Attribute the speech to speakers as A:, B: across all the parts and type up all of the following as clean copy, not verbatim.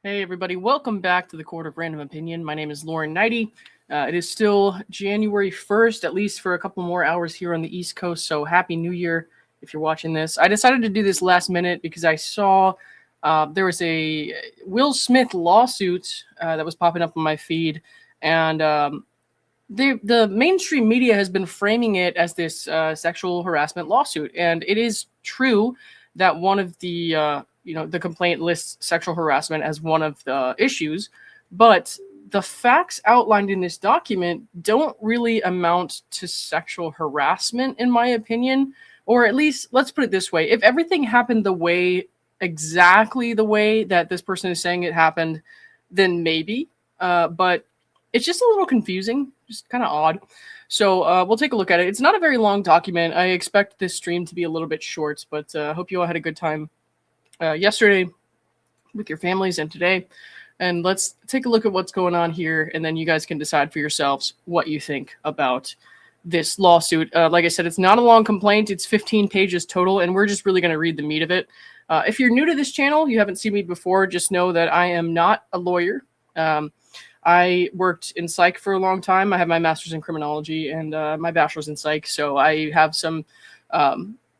A: Hey everybody, welcome back to the Court of Random Opinion. My name is Neidigh. It is still January 1st, at least for a couple more hours here on the East Coast, so Happy New Year if you're watching this. I decided to do this last minute because I saw there was a Will Smith lawsuit that was popping up on my feed, and the mainstream media has been framing it as this sexual harassment lawsuit, and it is true that one of the the complaint lists sexual harassment as one of the issues, but the facts outlined in this document don't really amount to sexual harassment, in my opinion. Or at least, let's put it this way: if everything happened exactly the way that this person is saying it happened, then maybe. But it's just a little confusing, just kind of odd. So we'll take a look at it. It's not a very long document. I expect this stream to be a little bit short, but I hope you all had a good time yesterday with your families and today. And let's take a look at what's going on here, and then you guys can decide for yourselves what you think about this lawsuit. Like I said, it's not a long complaint. It's 15 pages total, and we're just really going to read the meat of it. If you're new to this channel, you haven't seen me before, just know that I am not a lawyer. I worked in psych for a long time. I have my master's in criminology and my bachelor's in psych, so I have some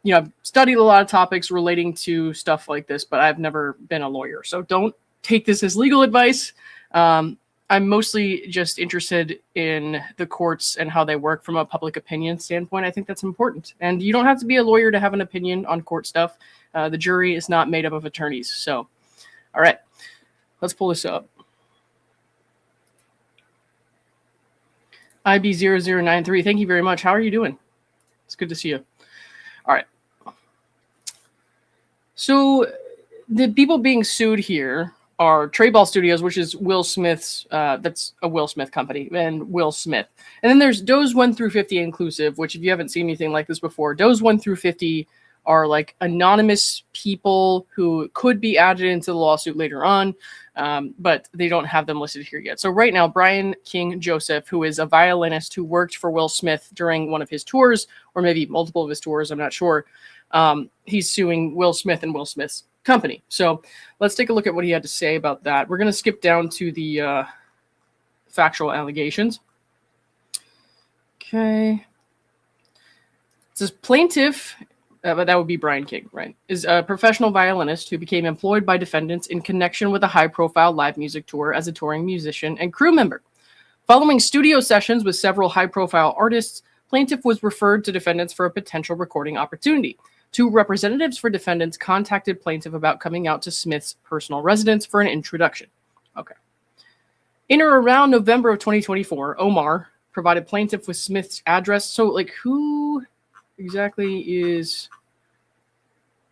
A: I've studied a lot of topics relating to stuff like this, but I've never been a lawyer. So don't take this as legal advice. I'm mostly just interested in the courts and how they work from a public opinion standpoint. I think that's important. And you don't have to be a lawyer to have an opinion on court stuff. The jury is not made up of attorneys. So, all right, let's pull this up. IB0093, thank you very much. How are you doing? It's good to see you. All right. So the people being sued here are Trey Ball Studios, which is Will Smith's, that's a Will Smith company, and Will Smith. And then there's Does 1 through 50 inclusive, which if you haven't seen anything like this before, Does 1 through 50 are like anonymous people who could be added into the lawsuit later on, but they don't have them listed here yet. So right now, Brian King Joseph, who is a violinist who worked for Will Smith during one of his tours, or maybe multiple of his tours, I'm not sure, he's suing Will Smith and Will Smith's company. So let's take a look at what he had to say about that. We're going to skip down to the factual allegations. Okay. It says plaintiff, but that would be Brian King, right, is a professional violinist who became employed by defendants in connection with a high-profile live music tour as a touring musician and crew member. Following studio sessions with several high-profile artists, plaintiff was referred to defendants for a potential recording opportunity. Two representatives for defendants contacted plaintiff about coming out to Smith's personal residence for an introduction. Okay. In or around November of 2024, Omar provided plaintiff with Smith's address. So, like, who exactly is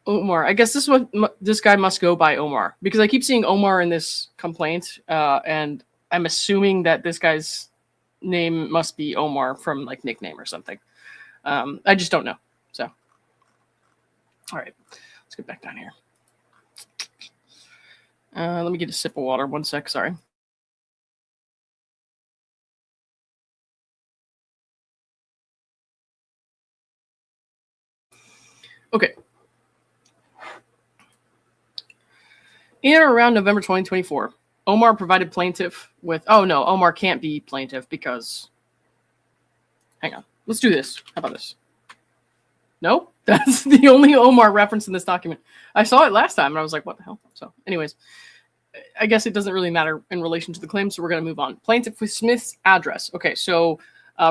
A: Omar? I guess this guy must go by Omar, because I keep seeing Omar in this complaint, and I'm assuming that this guy's name must be Omar from like nickname or something. I just don't know. So, all right, let's get back down here. Let me get a sip of water. 1 sec. Sorry. Okay. In or around November 2024, Omar provided plaintiff with... Oh, no, Omar can't be plaintiff because... Hang on. Let's do this. How about this? No? That's the only Omar reference in this document. I saw it last time, and I was like, what the hell? So, anyways, I guess it doesn't really matter in relation to the claim, so we're going to move on. Plaintiff with Smith's address. Okay, so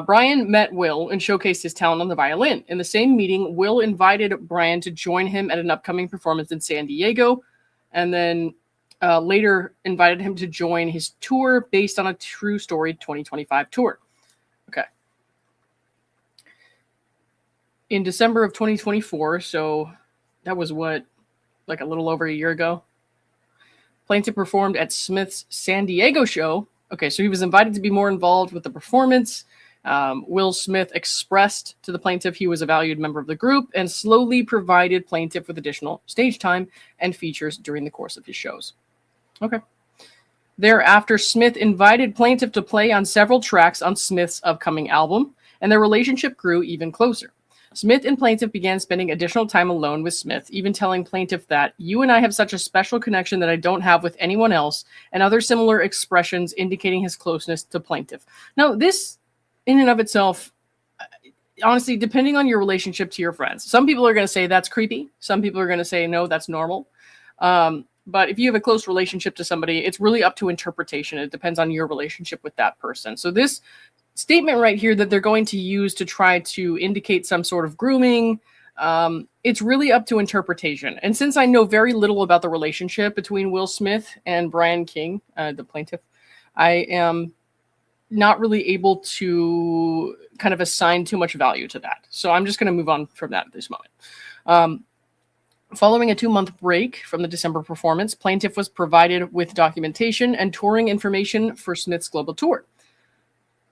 A: Brian met Will and showcased his talent on the violin. In the same meeting, Will invited Brian to join him at an upcoming performance in San Diego, and then later invited him to join his tour based on a True Story 2025 tour. Okay. In December of 2024, so that was what, like a little over a year ago, plaintiff performed at Smith's San Diego show. Okay, so he was invited to be more involved with the performance. Will Smith expressed to the plaintiff he was a valued member of the group and slowly provided plaintiff with additional stage time and features during the course of his shows. Okay. Thereafter, Smith invited plaintiff to play on several tracks on Smith's upcoming album, and their relationship grew even closer. Smith and plaintiff began spending additional time alone with Smith, even telling plaintiff that you and I have such a special connection that I don't have with anyone else, and other similar expressions indicating his closeness to plaintiff. Now, this in and of itself, honestly, depending on your relationship to your friends, some people are going to say that's creepy. Some people are going to say, no, that's normal. But if you have a close relationship to somebody, it's really up to interpretation. It depends on your relationship with that person. So this statement right here that they're going to use to try to indicate some sort of grooming, it's really up to interpretation. And since I know very little about the relationship between Will Smith and Brian King, the plaintiff, I am not really able to kind of assign too much value to that. So I'm just going to move on from that at this moment. Following a 2-month break from the December performance, plaintiff was provided with documentation and touring information for Smith's global tour.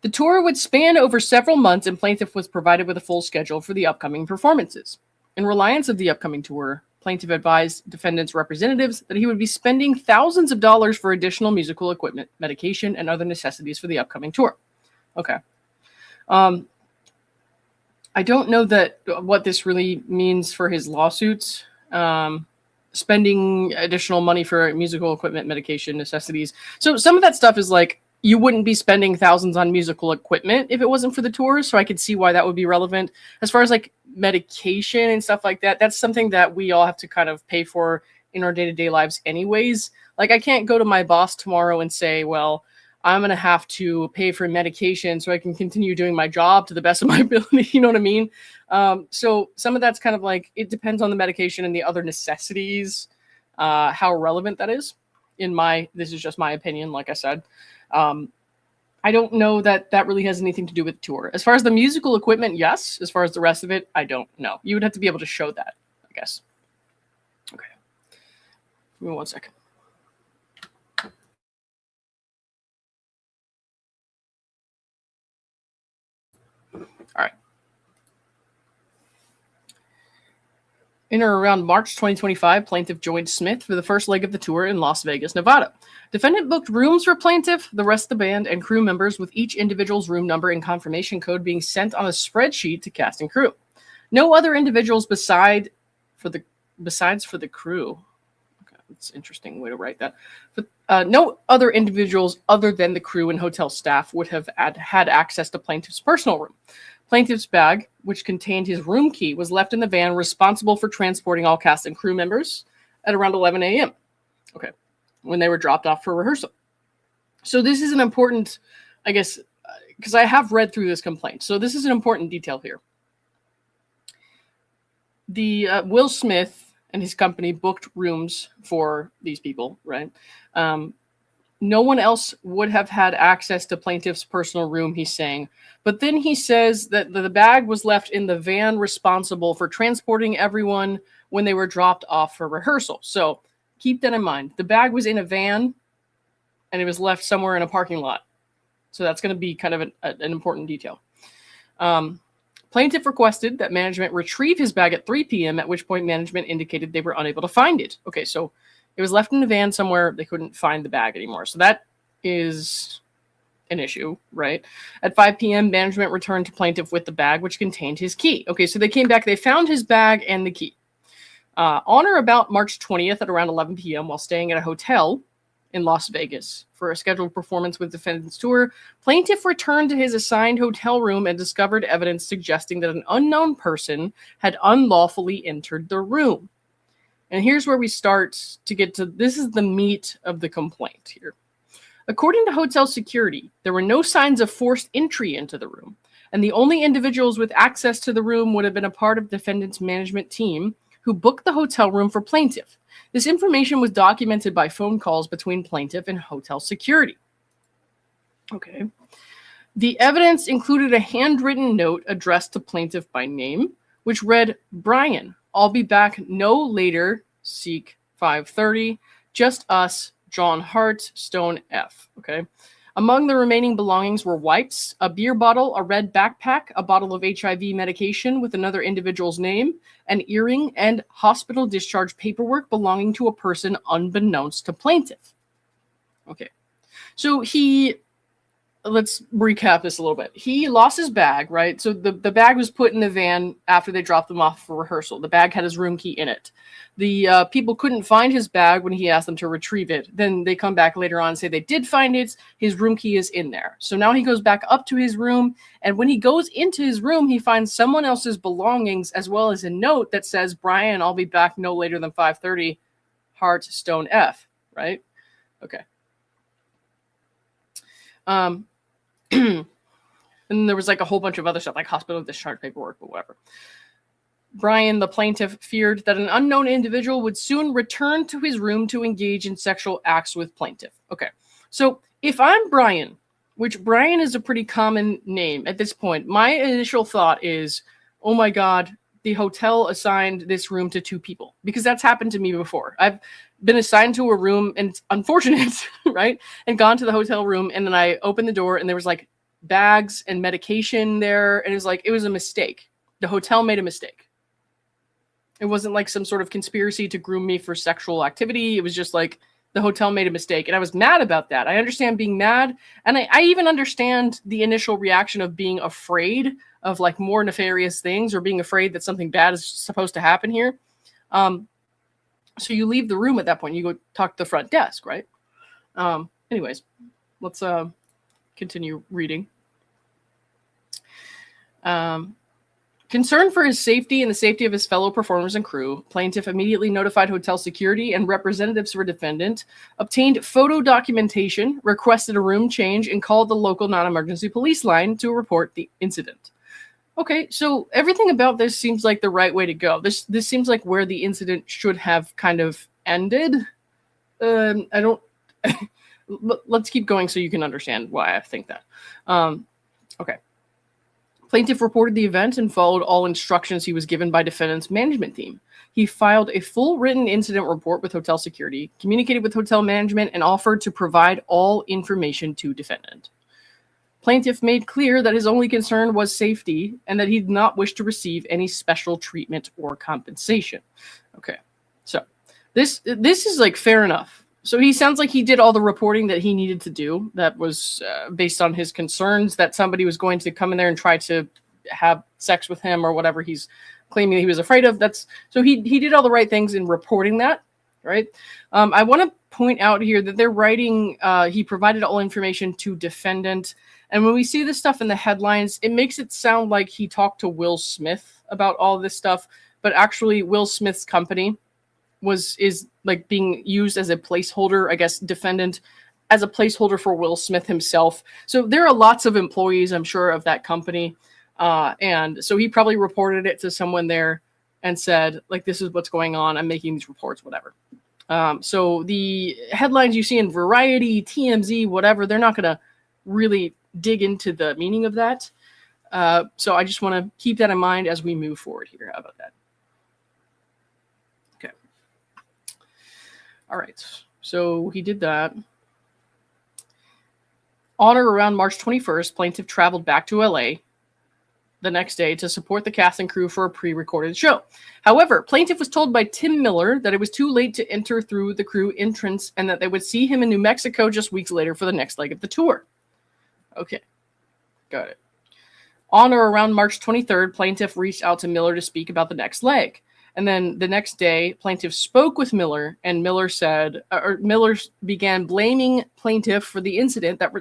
A: The tour would span over several months, and plaintiff was provided with a full schedule for the upcoming performances. In reliance of the upcoming tour, plaintiff advised defendants' representatives that he would be spending thousands of dollars for additional musical equipment, medication, and other necessities for the upcoming tour. Okay. I don't know what this really means for his lawsuits. Spending additional money for musical equipment, medication, necessities. So some of that stuff is like, you wouldn't be spending thousands on musical equipment if it wasn't for the tours. So I could see why that would be relevant. As far as like medication and stuff like that, that's something that we all have to kind of pay for in our day-to-day lives anyways. Like I can't go to my boss tomorrow and say, well, I'm going to have to pay for medication so I can continue doing my job to the best of my ability. You know what I mean? So some of that's kind of like, it depends on the medication and the other necessities, how relevant that is. This is just my opinion, like I said. I don't know that really has anything to do with the tour. As far as the musical equipment, yes. As far as the rest of it, I don't know. You would have to be able to show that, I guess. Okay. Give me 1 second. All right. In or around March 2025, plaintiff joined Smith for the first leg of the tour in Las Vegas, Nevada. Defendant booked rooms for plaintiff, the rest of the band, and crew members, with each individual's room number and confirmation code being sent on a spreadsheet to cast and crew. No other individuals besides for the crew. Okay, that's an interesting way to write that. But, no other individuals other than the crew and hotel staff would have had access to plaintiff's personal room. Plaintiff's bag, which contained his room key, was left in the van responsible for transporting all cast and crew members at around 11 a.m. Okay, when they were dropped off for rehearsal. So this is an important, I guess, because I have read through this complaint. So this is an important detail here. The Will Smith and his company booked rooms for these people, right? No one else would have had access to plaintiff's personal room, he's saying. But then he says that the bag was left in the van responsible for transporting everyone when they were dropped off for rehearsal. So keep that in mind. The bag was in a van and it was left somewhere in a parking lot. So that's going to be kind of an important detail. Plaintiff requested that management retrieve his bag at 3 p.m., at which point management indicated they were unable to find it. Okay, so it was left in the van somewhere. They couldn't find the bag anymore. So that is an issue, right? At 5 p.m., management returned to plaintiff with the bag, which contained his key. Okay, so they came back. They found his bag and the key. On or about March 20th at around 11 p.m., while staying at a hotel in Las Vegas for a scheduled performance with defendant's tour, plaintiff returned to his assigned hotel room and discovered evidence suggesting that an unknown person had unlawfully entered the room. And here's where we start to get to, this is the meat of the complaint here. According to hotel security, there were no signs of forced entry into the room, and the only individuals with access to the room would have been a part of defendant's management team who booked the hotel room for plaintiff. This information was documented by phone calls between plaintiff and hotel security. Okay. The evidence included a handwritten note addressed to plaintiff by name, which read, Brian, I'll be back no later, seek 5:30, just us, John Hart, Stone F. Okay. Among the remaining belongings were wipes, a beer bottle, a red backpack, a bottle of HIV medication with another individual's name, an earring, and hospital discharge paperwork belonging to a person unbeknownst to plaintiff. Okay. So he let's recap this a little bit. He lost his bag, right? So the bag was put in the van after they dropped them off for rehearsal. The bag had his room key in it. The people couldn't find his bag when he asked them to retrieve it. Then they come back later on and say they did find it. His room key is in there. So now he goes back up to his room. And when he goes into his room, he finds someone else's belongings as well as a note that says, Brian, I'll be back no later than 5:30, heart, stone F, right? Okay. And there was like a whole bunch of other stuff, like hospital discharge paperwork, but whatever. Brian, the plaintiff, feared that an unknown individual would soon return to his room to engage in sexual acts with plaintiff. Okay, so if I'm Brian, which Brian is a pretty common name at this point, my initial thought is, oh my God, the hotel assigned this room to two people, because that's happened to me before. I've been assigned to a room, and it's unfortunate, right? And gone to the hotel room, and then I opened the door, and there was like bags and medication there, and it was a mistake. The hotel made a mistake. It wasn't like some sort of conspiracy to groom me for sexual activity. It was just like the hotel made a mistake, and I was mad about that. I understand being mad, and I even understand the initial reaction of being afraid of like more nefarious things, or being afraid that something bad is supposed to happen here. So you leave the room at that point. You go talk to the front desk, right? Anyways, let's continue reading. Concerned for his safety and the safety of his fellow performers and crew, plaintiff immediately notified hotel security and representatives for defendant, obtained photo documentation, requested a room change, and called the local non-emergency police line to report the incident. Okay, so everything about this seems like the right way to go. This seems like where the incident should have kind of ended. I don't... Let's keep going so you can understand why I think that. Okay. Plaintiff reported the event and followed all instructions he was given by defendant's management team. He filed a full written incident report with hotel security, communicated with hotel management, and offered to provide all information to defendant. Plaintiff made clear that his only concern was safety and that he did not wish to receive any special treatment or compensation. Okay, so this is like fair enough. So he sounds like he did all the reporting that he needed to do. That was based on his concerns that somebody was going to come in there and try to have sex with him or whatever he's claiming he was afraid of. So he did all the right things in reporting that, right? I want to point out here that they're writing, he provided all information to defendant. And when we see this stuff in the headlines, it makes it sound like he talked to Will Smith about all this stuff. But actually, Will Smith's company is like being used as a placeholder, I guess, defendant as a placeholder for Will Smith himself. So there are lots of employees, I'm sure, of that company. And so he probably reported it to someone there and said, like, this is what's going on. I'm making these reports, whatever. So the headlines you see in Variety, TMZ, whatever, they're not going to really dig into the meaning of that. So I just want to keep that in mind as we move forward here. How about that? Okay. All right. So he did that. On or around March 21st, plaintiff traveled back to LA the next day to support the cast and crew for a pre-recorded show. However, plaintiff was told by Tim Miller that it was too late to enter through the crew entrance and that they would see him in New Mexico just weeks later for the next leg of the tour. Okay, got it. On or around March 23rd, plaintiff reached out to Miller to speak about the next leg. And then the next day, plaintiff spoke with Miller, and Miller Miller began blaming plaintiff for the incident that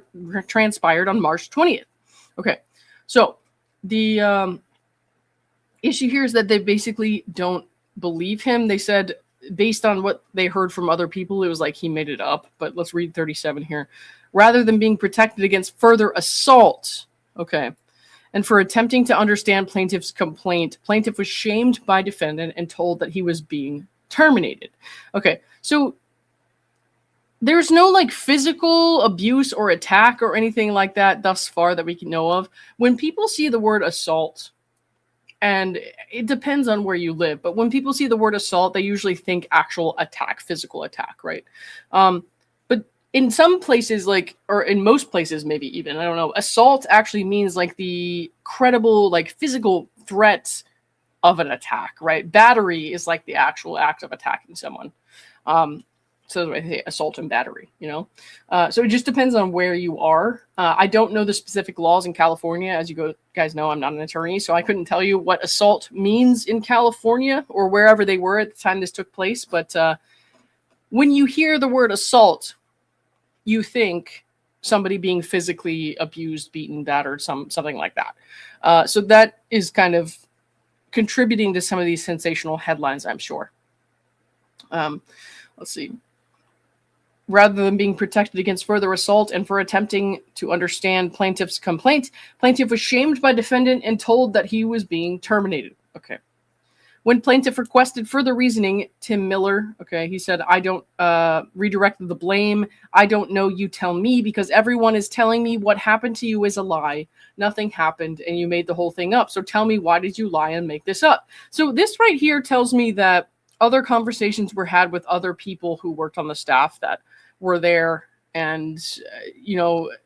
A: transpired on March 20th. Okay, so the issue here is that they basically don't believe him. They said, based on what they heard from other people, it was like he made it up. But let's read 37 here. Rather than being protected against further assault, okay, and for attempting to understand plaintiff's complaint, plaintiff was shamed by defendant and told that he was being terminated. Okay, so there's no like physical abuse or attack or anything like that thus far that we can know of. When people see the word assault, and it depends on where you live, but when people see the word assault, they usually think actual attack, physical attack, right? But in some places, like, or in most places, maybe even, I don't know, assault actually means like the credible, like physical threat of an attack, right? Battery is like the actual act of attacking someone. so I say assault and battery, so it just depends on where you are. I don't know the specific laws in California. As you guys know, I'm not an attorney, so I couldn't tell you what assault means in California or wherever they were at the time this took place. But when you hear the word assault, you think somebody being physically abused, beaten, battered, something like that. So that is kind of contributing to some of these sensational headlines, I'm sure. Let's see. Rather than being protected against further assault and for attempting to understand plaintiff's complaint, plaintiff was shamed by defendant and told that he was being terminated. Okay. When plaintiff requested further reasoning, Tim Miller, he said, I don't redirected the blame. I don't know, you tell me, because everyone is telling me what happened to you is a lie. Nothing happened and you made the whole thing up. So tell me, why did you lie and make this up? So this right here tells me that other conversations were had with other people who worked on the staff that were there and,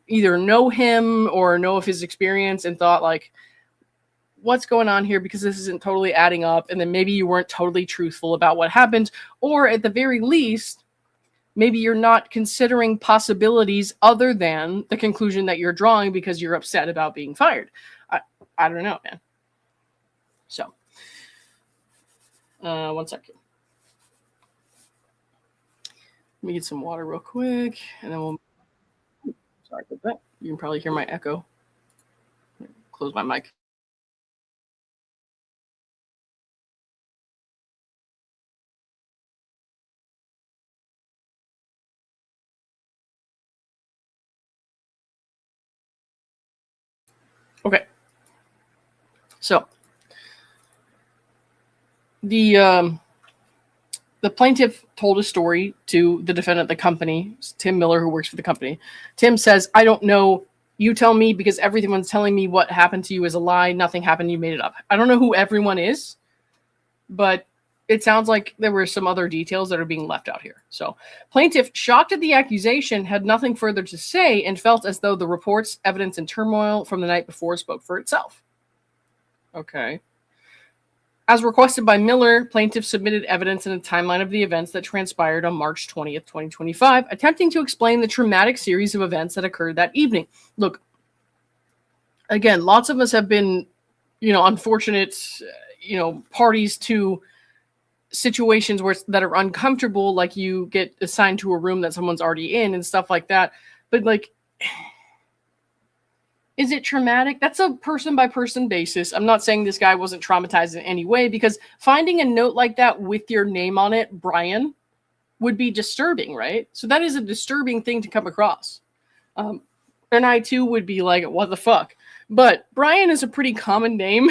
A: either know him or know of his experience and thought like, what's going on here, because this isn't totally adding up. And then maybe you weren't totally truthful about what happened, or at the very least, maybe you're not considering possibilities other than the conclusion that you're drawing because you're upset about being fired. I don't know, man. So, 1 second. Let me get some water real quick, and then we'll. Sorry about that. You can probably hear my echo. Close my mic. Okay. So the plaintiff told a story to the defendant, the company, Tim Miller, who works for the company. Tim says, I don't know, you tell me, because everyone's telling me what happened to you is a lie. Nothing happened. You made it up. I don't know who everyone is, but it sounds like there were some other details that are being left out here. So plaintiff, shocked at the accusation, had nothing further to say and felt as though the reports, evidence, and turmoil from the night before spoke for itself. Okay. As requested by Miller, plaintiff submitted evidence in a timeline of the events that transpired on March 20th, 2025, attempting to explain the traumatic series of events that occurred that evening. Look, again, lots of us have been, unfortunate, parties to situations that are uncomfortable, like you get assigned to a room that someone's already in and stuff like that. But like, is it traumatic? That's a person by person basis. I'm not saying this guy wasn't traumatized in any way, because finding a note like that with your name on it, Brian, would be disturbing, right? So that is a disturbing thing to come across. And I too would be like, what the fuck? But Brian is a pretty common name.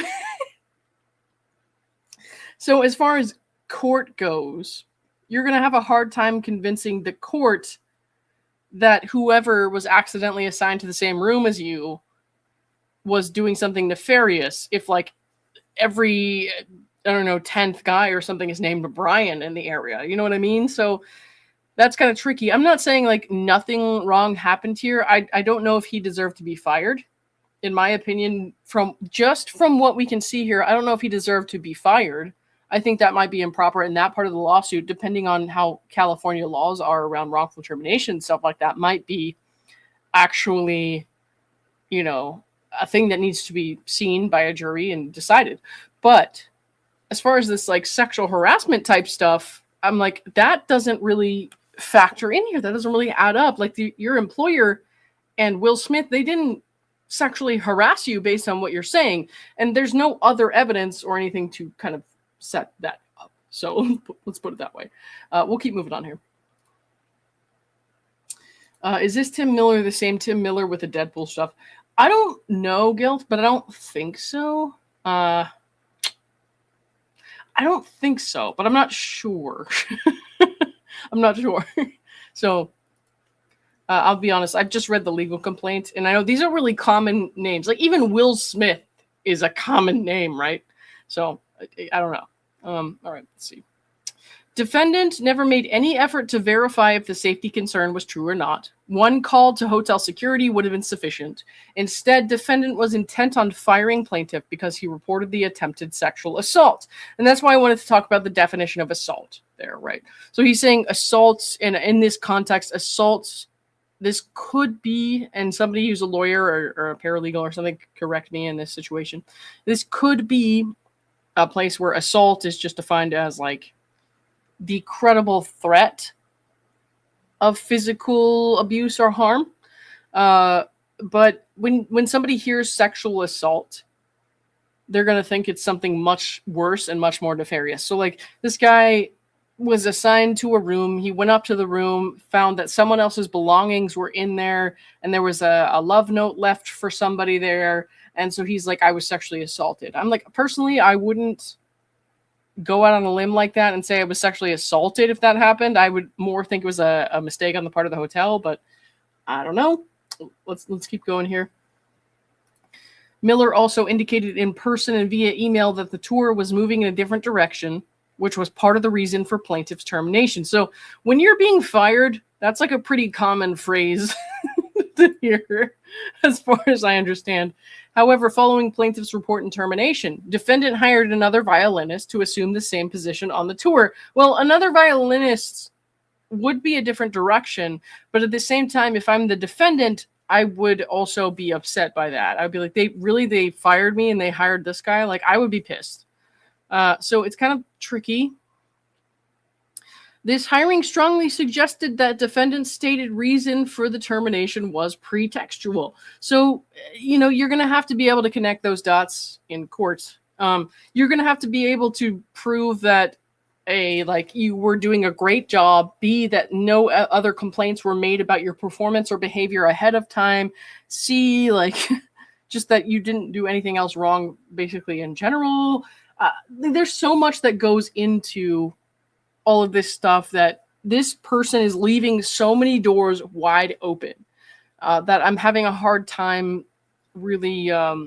A: So as far as court goes, you're going to have a hard time convincing the court that whoever was accidentally assigned to the same room as you was doing something nefarious if like every, 10th guy or something is named Brian in the area. You know what I mean? So that's kind of tricky. I'm not saying like nothing wrong happened here. I don't know if he deserved to be fired. In my opinion, from what we can see here, I don't know if he deserved to be fired. I think that might be improper in that part of the lawsuit, depending on how California laws are around wrongful termination, stuff like that might be actually, a thing that needs to be seen by a jury and decided. But as far as this like sexual harassment type stuff, I'm like, that doesn't really factor in here. That doesn't really add up. Like your employer and Will Smith, they didn't sexually harass you based on what you're saying. And there's no other evidence or anything to kind of set that up. So let's put it that way. We'll keep moving on here. Is this Tim Miller the same Tim Miller with the Deadpool stuff? I don't know, Guilt, but I don't think so. I don't think so, but I'm not sure. I'm not sure. So I'll be honest. I've just read the legal complaint, and I know these are really common names. Like even Will Smith is a common name, right? So I don't know. All right, let's see. Defendant never made any effort to verify if the safety concern was true or not. One call to hotel security would have been sufficient. Instead, defendant was intent on firing plaintiff because he reported the attempted sexual assault. And that's why I wanted to talk about the definition of assault. there, right? So he's saying assaults, and in this context, assaults, this could be, and somebody who's a lawyer or a paralegal or something, correct me in this situation. This could be a place where assault is just defined as like the credible threat of physical abuse or harm. But when somebody hears sexual assault, they're going to think it's something much worse and much more nefarious. So like this guy was assigned to a room. He went up to the room, found that someone else's belongings were in there, and there was a love note left for somebody there. And so he's like, I was sexually assaulted. I'm like, personally, I wouldn't go out on a limb like that and say I was sexually assaulted if that happened. I would more think it was a mistake on the part of the hotel, but I don't know. Let's keep going here. Miller also indicated in person and via email that the tour was moving in a different direction, which was part of the reason for plaintiff's termination. So when you're being fired, that's like a pretty common phrase to hear, as far as I understand. However, following plaintiff's report and termination, defendant hired another violinist to assume the same position on the tour. Well, another violinist would be a different direction, but at the same time, if I'm the defendant, I would also be upset by that. I'd be like, they fired me and they hired this guy. Like, I would be pissed. So it's kind of tricky. This hiring strongly suggested that defendant's stated reason for the termination was pretextual. So, you're going to have to be able to connect those dots in court. You're going to have to be able to prove that A, like you were doing a great job, B, that no other complaints were made about your performance or behavior ahead of time, C, like just that you didn't do anything else wrong, basically in general. There's so much that goes into all of this stuff that this person is leaving so many doors wide open that I'm having a hard time really I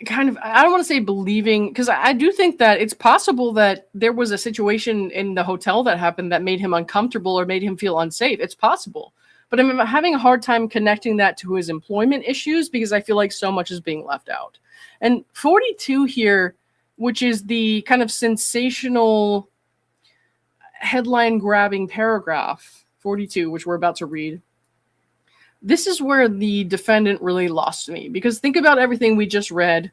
A: don't want to say believing, because I do think that it's possible that there was a situation in the hotel that happened that made him uncomfortable or made him feel unsafe. It's possible. But I'm having a hard time connecting that to his employment issues because I feel like so much is being left out. And 42 here, which is the kind of sensational headline-grabbing paragraph, 42, which we're about to read, this is where the defendant really lost me. Because think about everything we just read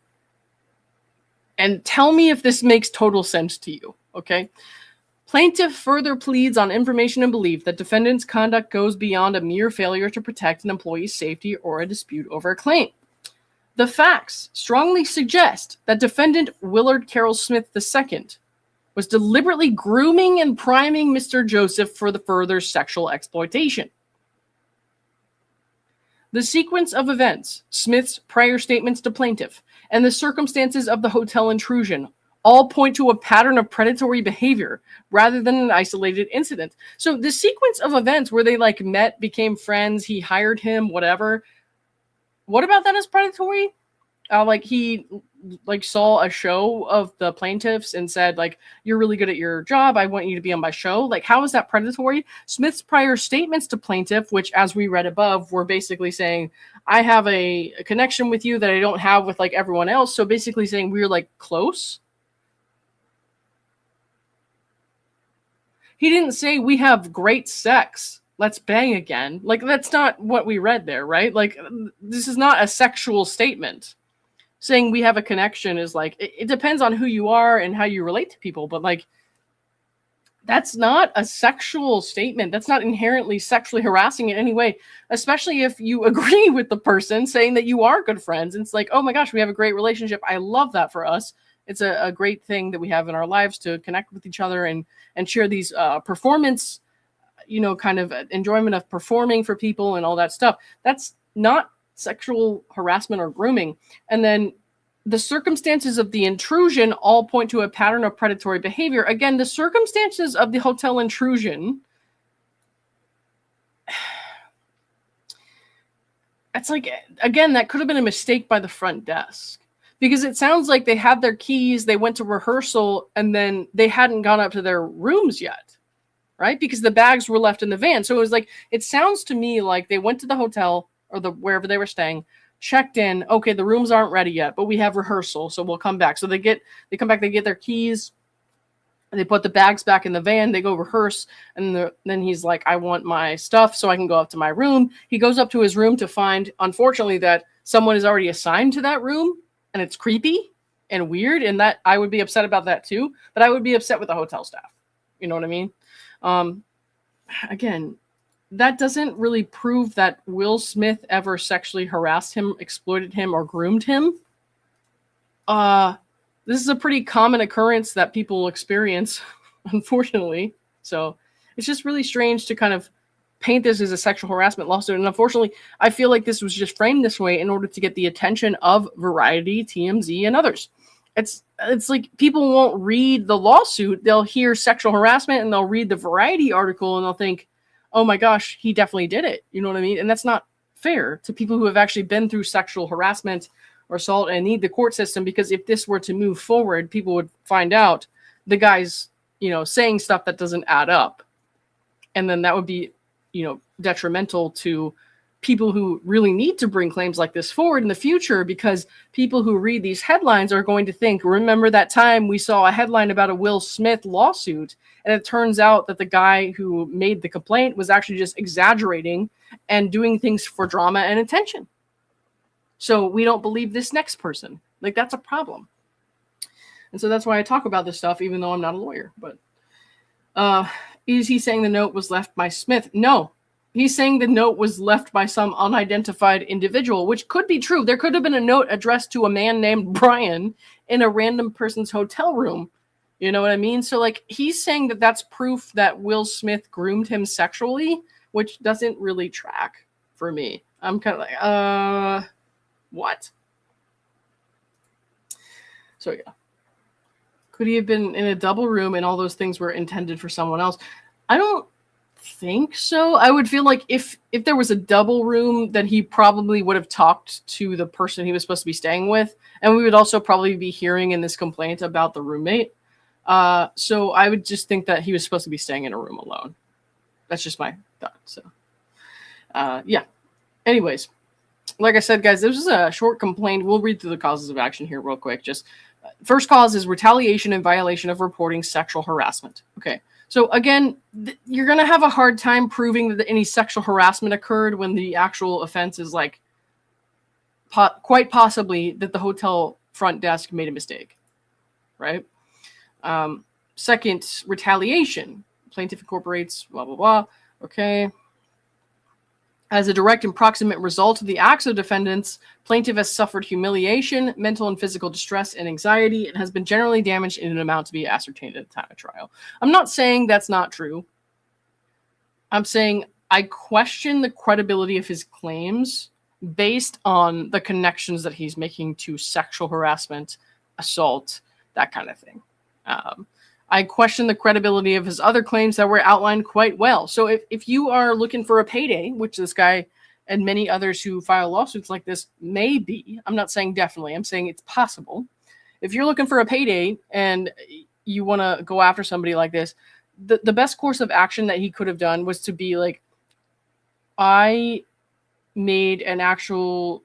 A: and tell me if this makes total sense to you, okay? Plaintiff further pleads on information and belief that defendant's conduct goes beyond a mere failure to protect an employee's safety or a dispute over a claim. The facts strongly suggest that defendant Willard Carroll Smith II was deliberately grooming and priming Mr. Joseph for the further sexual exploitation. The sequence of events, Smith's prior statements to plaintiff, and the circumstances of the hotel intrusion all point to a pattern of predatory behavior rather than an isolated incident. So the sequence of events where they met, became friends, he hired him, whatever. What about that as predatory? He saw a show of the plaintiffs and said, you're really good at your job. I want you to be on my show. How is that predatory? Smith's prior statements to plaintiff, which as we read above, were basically saying, I have a connection with you that I don't have with everyone else. So basically saying we're close. He didn't say we have great sex. Let's bang again. That's not what we read there, right? This is not a sexual statement. Saying we have a connection is it depends on who you are and how you relate to people, but that's not a sexual statement. That's not inherently sexually harassing in any way, especially if you agree with the person saying that you are good friends. And it's oh my gosh, we have a great relationship. I love that for us. It's a great thing that we have in our lives to connect with each other and share these performance, kind of enjoyment of performing for people and all that stuff. That's not sexual harassment or grooming. And then the circumstances of the intrusion all point to a pattern of predatory behavior. Again, the circumstances of the hotel intrusion, it's again, that could have been a mistake by the front desk. Because it sounds like they had their keys, they went to rehearsal, and then they hadn't gone up to their rooms yet, right? Because the bags were left in the van. So it was it sounds to me like they went to the hotel or wherever they were staying, checked in. Okay, the rooms aren't ready yet, but we have rehearsal, so we'll come back. So they come back, they get their keys, They put the bags back in the van. They go rehearse. And then he's like, I want my stuff so I can go up to my room. He goes up to his room to find, unfortunately, that someone is already assigned to that room. And it's creepy and weird. And that I would be upset about that too. But I would be upset with the hotel staff. You know what I mean? Again, that doesn't really prove that Will Smith ever sexually harassed him, exploited him, or groomed him. This is a pretty common occurrence that people experience, unfortunately. So it's just really strange to kind of paint this as a sexual harassment lawsuit. And unfortunately, I feel like this was just framed this way in order to get the attention of Variety, TMZ, and others. It's like people won't read the lawsuit. They'll hear sexual harassment and they'll read the Variety article and they'll think, oh my gosh, he definitely did it. You know what I mean? And that's not fair to people who have actually been through sexual harassment or assault and need the court system, because if this were to move forward, people would find out the guy's, saying stuff that doesn't add up. And then that would be, detrimental to people who really need to bring claims like this forward in the future, because people who read these headlines are going to think, remember that time we saw a headline about a Will Smith lawsuit, and it turns out that the guy who made the complaint was actually just exaggerating and doing things for drama and attention. So we don't believe this next person. Like, that's a problem. And so that's why I talk about this stuff, even though I'm not a lawyer. But is he saying the note was left by Smith? No. He's saying the note was left by some unidentified individual, which could be true. There could have been a note addressed to a man named Brian in a random person's hotel room. You know what I mean? So, like, he's saying that that's proof that Will Smith groomed him sexually, which doesn't really track for me. I'm kind of like, what? So, yeah. Could he have been in a double room and all those things were intended for someone else? I don't think so. I would feel like if there was a double room, then he probably would have talked to the person he was supposed to be staying with. And we would also probably be hearing in this complaint about the roommate. So I would just think that he was supposed to be staying in a room alone. That's just my thought. So, yeah. Anyways. Like I said, guys, this is a short complaint. We'll read through the causes of action here real quick. Just first cause is retaliation in violation of reporting sexual harassment. Okay. So again, you're going to have a hard time proving that any sexual harassment occurred when the actual offense is like quite possibly that the hotel front desk made a mistake. Right? Second, retaliation. Plaintiff incorporates blah, blah, blah. Okay. As a direct and proximate result of the acts of defendants, plaintiff has suffered humiliation, mental and physical distress, and anxiety, and has been generally damaged in an amount to be ascertained at the time of trial. I'm not saying that's not true. I'm saying I question the credibility of his claims based on the connections that he's making to sexual harassment, assault, that kind of thing. I question the credibility of his other claims that were outlined quite well. So if you are looking for a payday, which this guy and many others who file lawsuits like this may be, I'm not saying definitely, I'm saying it's possible. If you're looking for a payday and you want to go after somebody like this, the best course of action that he could have done was to be like, I made an actual,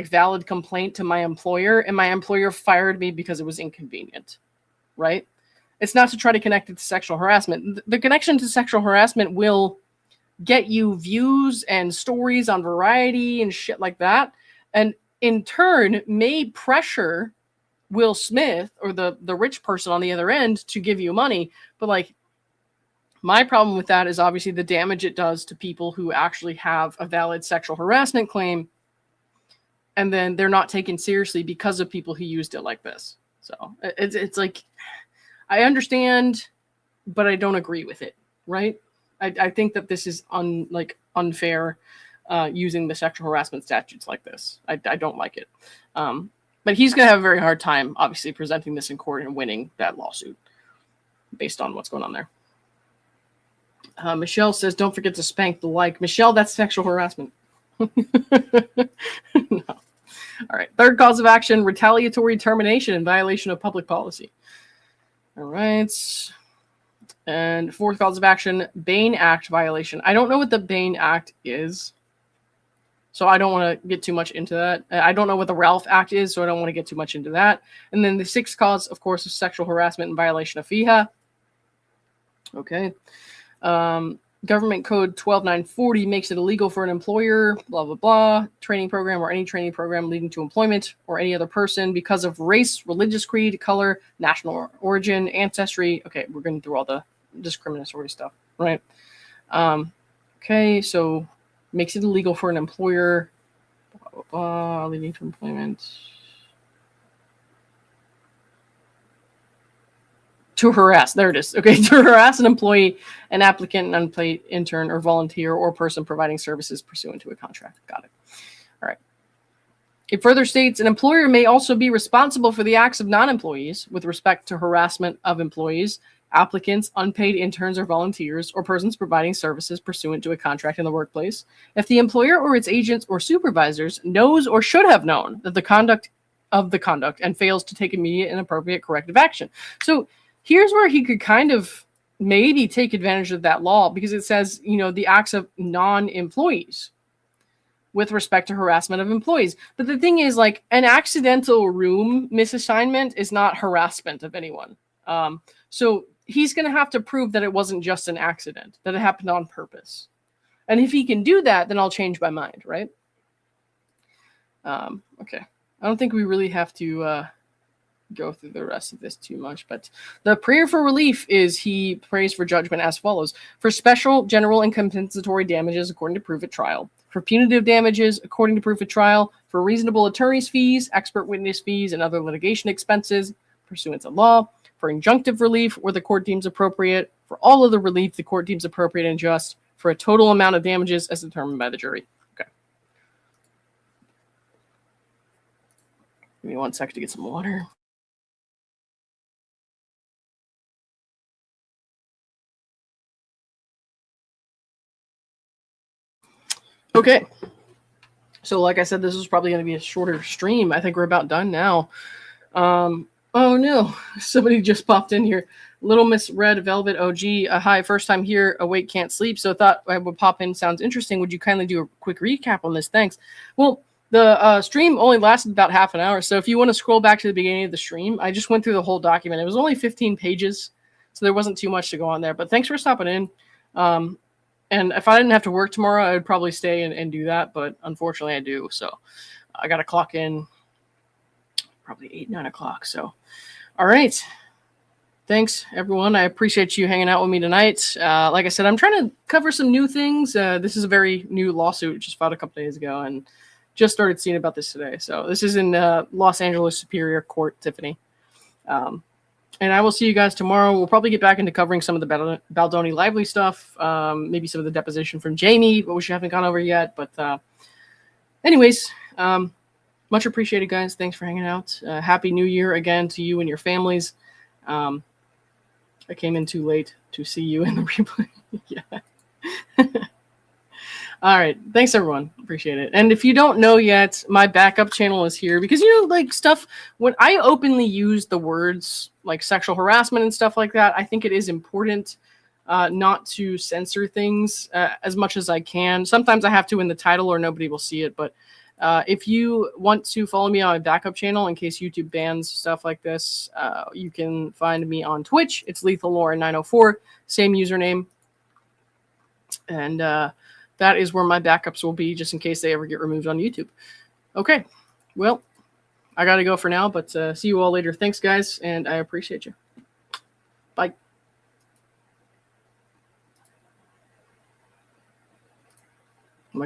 A: valid complaint to my employer, and my employer fired me because it was inconvenient, right? It's not to try to connect it to sexual harassment. The connection to sexual harassment will get you views and stories on Variety and shit like that. And in turn, may pressure Will Smith or the rich person on the other end to give you money. But like, my problem with that is obviously the damage it does to people who actually have a valid sexual harassment claim. And then they're not taken seriously because of people who used it like this. So it's like, I understand, but I don't agree with it, right? I think that this is unfair using the sexual harassment statutes like this. I don't like it. But he's going to have a very hard time, obviously, presenting this in court and winning that lawsuit based on what's going on there. Michelle says, don't forget to spank the like. Michelle, that's sexual harassment. No. All right. Third cause of action, retaliatory termination in violation of public policy. All right. And fourth cause of action, Bain Act violation. I don't know what the Bain Act is, so I don't want to get too much into that. I don't know what the Ralph Act is, so I don't want to get too much into that. And then the sixth cause, of course, is sexual harassment in violation of FIHA. Okay. Government Code 12940 makes it illegal for an employer, blah, blah, blah, training program or any training program leading to employment or any other person because of race, religious creed, color, national origin, ancestry. Okay, we're going through all the discriminatory stuff, right? Okay, so makes it illegal for an employer, blah, blah, blah, leading to employment. To harass, there it is. Okay, to harass an employee, an applicant, an unpaid intern, or volunteer, or person providing services pursuant to a contract. Got it. All right. It further states an employer may also be responsible for the acts of non-employees with respect to harassment of employees, applicants, unpaid interns or volunteers, or persons providing services pursuant to a contract in the workplace if the employer or its agents or supervisors knows or should have known that the conduct and fails to take immediate and appropriate corrective action. So here's where he could kind of maybe take advantage of that law, because it says, the acts of non-employees with respect to harassment of employees. But the thing is, like, an accidental room misassignment is not harassment of anyone. So he's going to have to prove that it wasn't just an accident, that it happened on purpose. And if he can do that, then I'll change my mind, right? Okay. I don't think we really have to go through the rest of this too much, but the prayer for relief is he prays for judgment as follows: for special, general, and compensatory damages according to proof at trial, for punitive damages according to proof at trial, for reasonable attorney's fees, expert witness fees, and other litigation expenses pursuant to law, for injunctive relief where the court deems appropriate, for all other relief the court deems appropriate and just, for a total amount of damages as determined by the jury. Okay. Give me 1 second to get some water. Okay. So like I said, this is probably going to be a shorter stream. I think we're about done now. Oh no, somebody just popped in here. Little Miss Red Velvet OG. Hi, first time here, awake, can't sleep. So thought I would pop in. Sounds interesting. Would you kindly do a quick recap on this? Thanks. Well, the stream only lasted about half an hour. So if you want to scroll back to the beginning of the stream, I just went through the whole document. It was only 15 pages. So there wasn't too much to go on there. But thanks for stopping in. And if I didn't have to work tomorrow, I would probably stay and do that. But unfortunately, I do. So I got to clock in probably 8, 9 o'clock. So, all right. Thanks, everyone. I appreciate you hanging out with me tonight. Like I said, I'm trying to cover some new things. This is a very new lawsuit, just filed a couple days ago, and just started seeing about this today. So this is in Los Angeles Superior Court, Tiffany. And I will see you guys tomorrow. We'll probably get back into covering some of the Baldoni Lively stuff, maybe some of the deposition from Jamie, which we haven't gone over yet. But anyways, much appreciated, guys. Thanks for hanging out. Happy New Year again to you and your families. I came in too late to see you in the replay. Yeah. All right. Thanks, everyone. Appreciate it. And if you don't know yet, my backup channel is here because, like stuff, when I openly use the words like sexual harassment and stuff like that, I think it is important not to censor things as much as I can. Sometimes I have to in the title or nobody will see it. But if you want to follow me on my backup channel in case YouTube bans stuff like this, you can find me on Twitch. It's LethalLauren904, same username. And that is where my backups will be just in case they ever get removed on YouTube. Okay, well, I got to go for now, but see you all later. Thanks, guys, and I appreciate you.